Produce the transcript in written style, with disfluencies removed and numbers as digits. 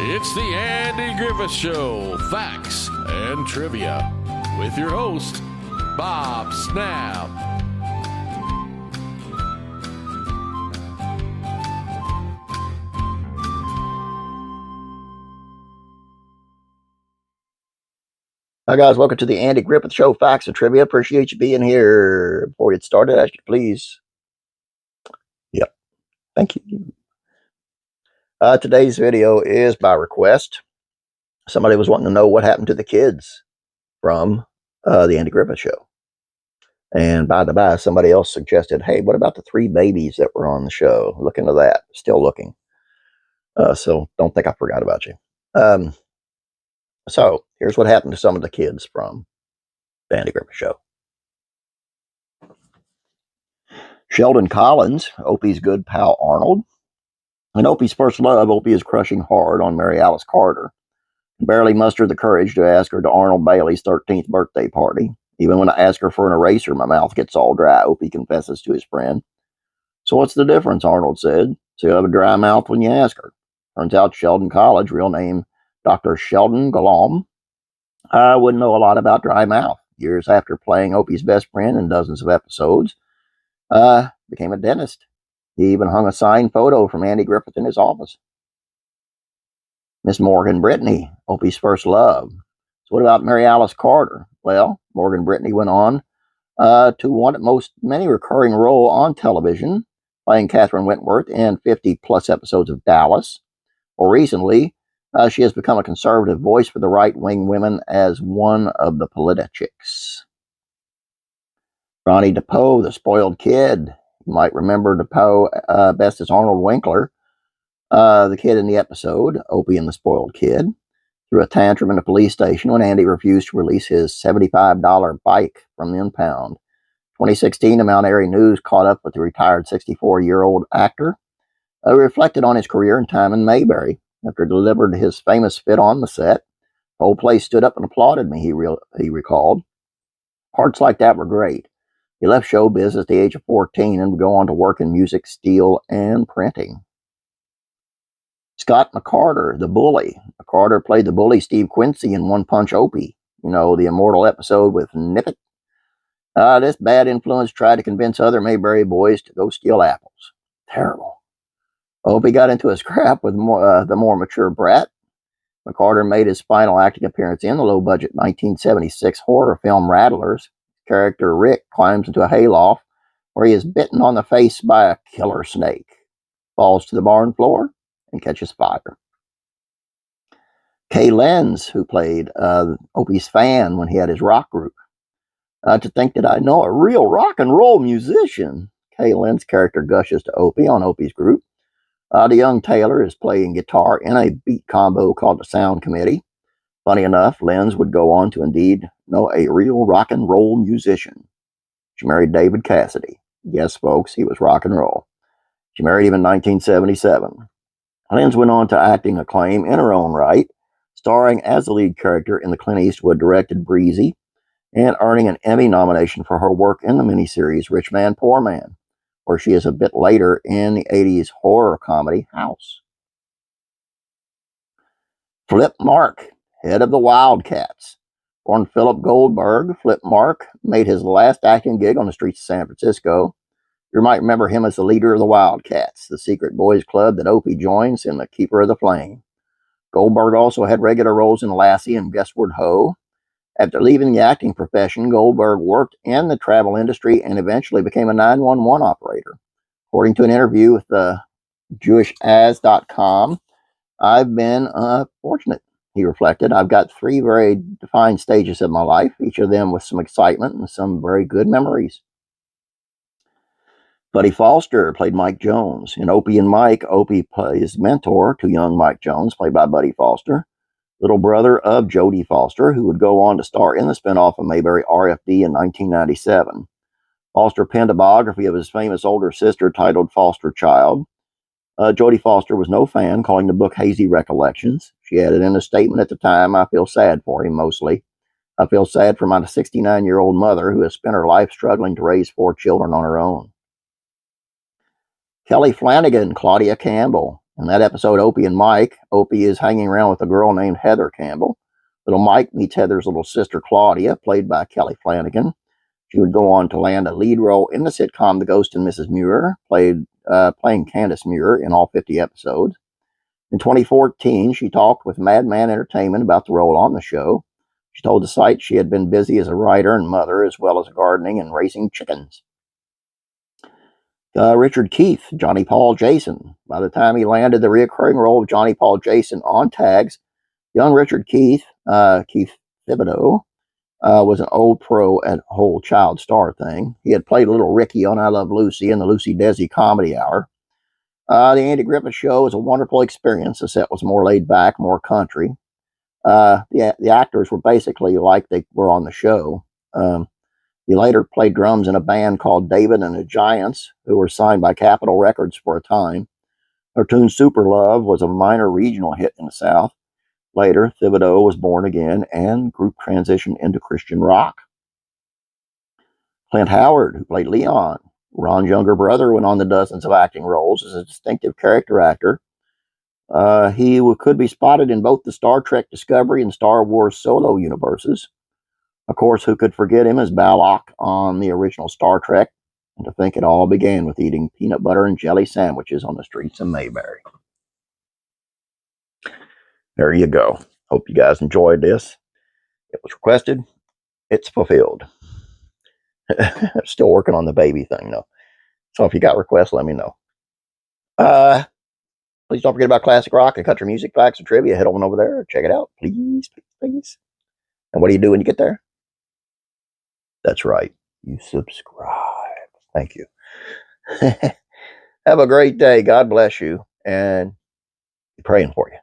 It's the Andy Griffith Show, Facts and Trivia, with your host, Bob Snap. Hi guys, welcome to the Andy Griffith Show, Facts and Trivia. Appreciate you being here. Before we get started, ask you please. Yep, thank you. Today's video is by request. Somebody was wanting to know what happened to the kids from the Andy Griffith Show. And by the by, somebody else suggested, hey, what about the 3 babies that were on the show? Look into that. Still looking. So don't think I forgot about you. So here's what happened to some of the kids from the Andy Griffith Show. Sheldon Collins, Opie's good pal Arnold. In Opie's first love, Opie is crushing hard on Mary Alice Carter. Barely mustered the courage to ask her to Arnold Bailey's 13th birthday party. Even when I ask her for an eraser, my mouth gets all dry, Opie confesses to his friend. So what's the difference, Arnold said. So you have a dry mouth when you ask her. Turns out Sheldon Collins, real name Dr. Sheldon Golom, wouldn't know a lot about dry mouth. Years after playing Opie's best friend in dozens of episodes, became a dentist. He even hung a signed photo from Andy Griffith in his office. Miss Morgan Brittany, Opie's first love. So what about Mary Alice Carter? Well, Morgan Brittany went on to one at many recurring role on television, playing Catherine Wentworth in 50-plus episodes of Dallas. More recently, she has become a conservative voice for the right-wing women as one of the politicians. Ronnie DePoe, the spoiled kid. You might remember DePoe best as Arnold Winkler, the kid in the episode, Opie and the Spoiled Kid, threw a tantrum in a police station when Andy refused to release his $75 bike from the impound. 2016, the Mount Airy News caught up with the retired 64-year-old actor, who reflected on his career and time in Mayberry. After he delivered his famous fit on the set, the whole place stood up and applauded me, he recalled. Parts like that were great. He left show business at the age of 14 and would go on to work in music, steel, and printing. Scott McCarter, the bully. McCarter played the bully Steve Quincy in One Punch Opie. You know, the immortal episode with Nippet. This bad influence tried to convince other Mayberry boys to go steal apples. Terrible. Opie got into a scrap with the more mature Brat. McCarter made his final acting appearance in the low-budget 1976 horror film Rattlers. Character Rick climbs into a hayloft where he is bitten on the face by a killer snake, falls to the barn floor, and catches fire. Kay Lenz, who played Opie's fan when he had his rock group. To think that I know a real rock and roll musician. Kay Lenz's character gushes to Opie on Opie's group. The young Taylor is playing guitar in a beat combo called the Sound Committee. Funny enough, Lenz would go on to indeed know a real rock and roll musician. She married David Cassidy. Yes, folks, he was rock and roll. She married him in 1977. Lenz went on to acting acclaim in her own right, starring as the lead character in the Clint Eastwood-directed Breezy, and earning an Emmy nomination for her work in the miniseries Rich Man, Poor Man, where she is a bit later in the 80s horror comedy House. Flip Mark, head of the Wildcats. Born Philip Goldberg, Flip Mark made his last acting gig on the streets of San Francisco. You might remember him as the leader of the Wildcats, the secret boys club that Opie joins in The Keeper of the Flame. Goldberg also had regular roles in Lassie and Guessward Ho. After leaving the acting profession, Goldberg worked in the travel industry and eventually became a 911 operator. According to an interview with the JewishAs.com, I've been fortunate, he reflected. I've got 3 very defined stages of my life, each of them with some excitement and some very good memories. Buddy Foster played Mike Jones. In Opie and Mike, Opie plays mentor to young Mike Jones, played by Buddy Foster, little brother of Jodie Foster, who would go on to star in the spinoff of Mayberry RFD in 1997. Foster penned a biography of his famous older sister titled Foster Child. Jodie Foster was no fan, calling the book hazy recollections. She added in a statement at the time, I feel sad for him mostly. I feel sad for my 69-year-old mother who has spent her life struggling to raise 4 children on her own. Kelly Flanagan, Claudia Campbell. In that episode, Opie and Mike, Opie is hanging around with a girl named Heather Campbell. Little Mike meets Heather's little sister, Claudia, played by Kelly Flanagan. She would go on to land a lead role in the sitcom The Ghost and Mrs. Muir, playing Candace Muir in all 50 episodes. In 2014, she talked with Madman Entertainment about the role on the show. She told the site she had been busy as a writer and mother, as well as gardening and raising chickens. Richard Keith, Johnny Paul Jason. By the time he landed the recurring role of Johnny Paul Jason on Tags, young Richard Keith, Keith Thibodeau, was an old pro at whole child star thing. He had played Little Ricky on I Love Lucy and the Lucy Desi Comedy Hour. The Andy Griffith Show was a wonderful experience. The set was more laid back, more country. The actors were basically like they were on the show. He later played drums in a band called David and the Giants, who were signed by Capitol Records for a time. Their tune Super Love was a minor regional hit in the South. Later, Thibodeau was born again and group transitioned into Christian rock. Clint Howard, who played Leon, Ron's younger brother, went on to dozens of acting roles as a distinctive character actor. He could be spotted in both the Star Trek Discovery and Star Wars Solo universes. Of course, who could forget him as Balok on the original Star Trek? And to think it all began with eating peanut butter and jelly sandwiches on the streets of Mayberry. There you go. Hope you guys enjoyed this. It was requested. It's fulfilled. I'm still working on the baby thing, though. So if you got requests, let me know. Please don't forget about classic rock and country music, facts, and trivia. Head on over there. Check it out. Please, please, please. And what do you do when you get there? That's right. You subscribe. Thank you. Have a great day. God bless you. And praying for you.